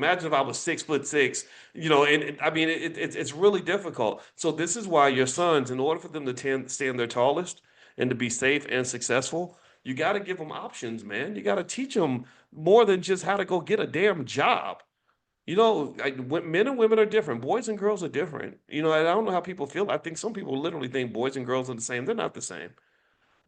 Imagine if I was 6'6", and I mean, it's really difficult. So this is why your sons, in order for them to stand their tallest and to be safe and successful, you got to give them options, man. You got to teach them more than just how to go get a damn job. Men and women are different. Boys and girls are different. I don't know how people feel. I think some people literally think boys and girls are the same. They're not the same.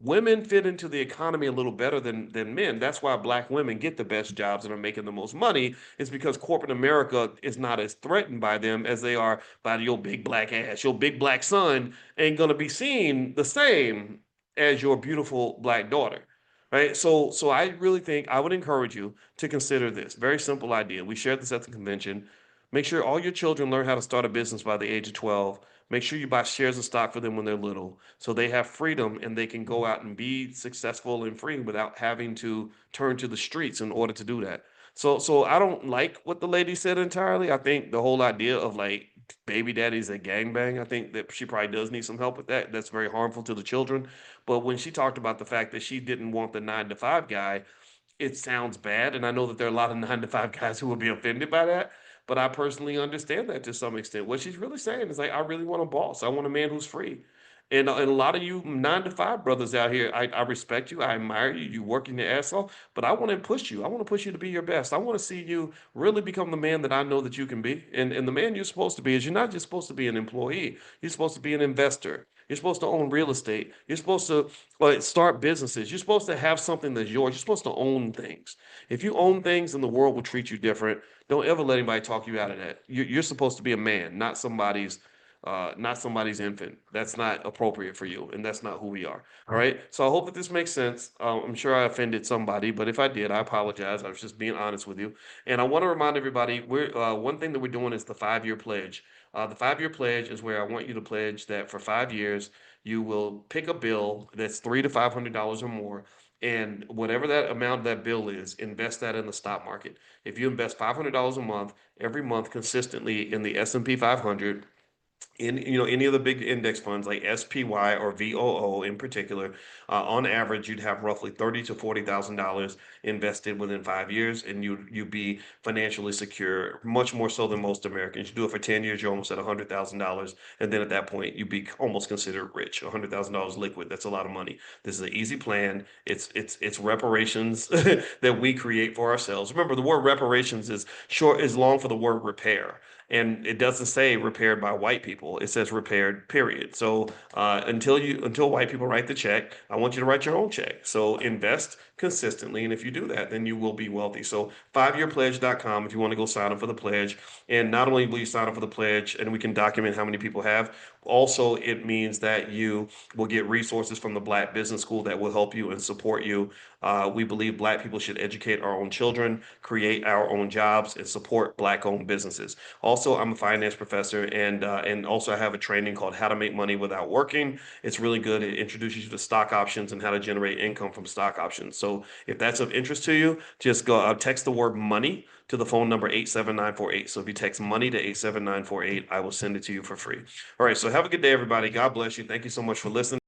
Women fit into the economy a little better than men. That's why black women get the best jobs and are making the most money. Is because corporate America is not as threatened by them as they are by your big black ass. Your big black son ain't gonna be seen the same as your beautiful black daughter. Right. So I really think I would encourage you to consider this very simple idea. We shared this at the convention. Make sure all your children learn how to start a business by the age of 12. Make sure you buy shares of stock for them when they're little so they have freedom and they can go out and be successful and free without having to turn to the streets in order to do that. So I don't like what the lady said entirely. I think the whole idea of like baby daddies and gangbang, I think that she probably does need some help with that. That's very harmful to the children. But when she talked about the fact that she didn't want the 9 to 5 guy, it sounds bad. And I know that there are a lot of 9 to 5 guys who will be offended by that. But I personally understand that to some extent. What she's really saying is like, I really want a boss. I want a man who's free. And a lot of you 9 to 5 brothers out here, I respect you. I admire you. You working your ass off, but I want to push you. I want to push you to be your best. I want to see you really become the man that I know that you can be. And the man you're supposed to be is you're not just supposed to be an employee. You're supposed to be an investor. You're supposed to own real estate. You're supposed to start businesses. You're supposed to have something that's yours. You're supposed to own things. If you own things, then the world will treat you different. Don't ever let anybody talk you out of that. You're supposed to be a man, not somebody's infant. That's not appropriate for you, and that's not who we are. All right. So I hope that this makes sense. I'm sure I offended somebody, but if I did, I apologize. I was just being honest with you. And I want to remind everybody, we're one thing that we're doing is the 5 year pledge. The 5 year pledge is where I want you to pledge that for 5 years you will pick a bill that's $300 to $500 or more. And whatever that amount of that bill is, invest that in the stock market. If you invest $500 a month, every month consistently in the S&P 500, in any of the big index funds like SPY or VOO in particular, on average you'd have roughly $30,000 to $40,000 invested within 5 years, and you'd be financially secure, much more so than most Americans. You do it for 10 years, you're almost at $100,000, and then at that point you'd be almost considered rich. $100,000 liquid, that's a lot of money. This is an easy plan. It's reparations that we create for ourselves. Remember, the word reparations is long for the word repair, and it doesn't say repaired by white people. It says repaired, period. So until white people write the check, I want you to write your own check. So invest consistently, and if you do that, then you will be wealthy. So 5yearpledge.com if you want to go sign up for the pledge. And not only will you sign up for the pledge, and we can document how many people have, also it means that you will get resources from the Black Business School that will help you and support you. We believe Black people should educate our own children, create our own jobs, and support Black-owned businesses. Also, I'm a finance professor, and also I have a training called How to Make Money Without Working. It's really good. It introduces you to stock options and how to generate income from stock options. So if that's of interest to you, just go text the word money to the phone number 87948. So if you text money to 87948, I will send it to you for free. All right. So have a good day, everybody. God bless you. Thank you so much for listening.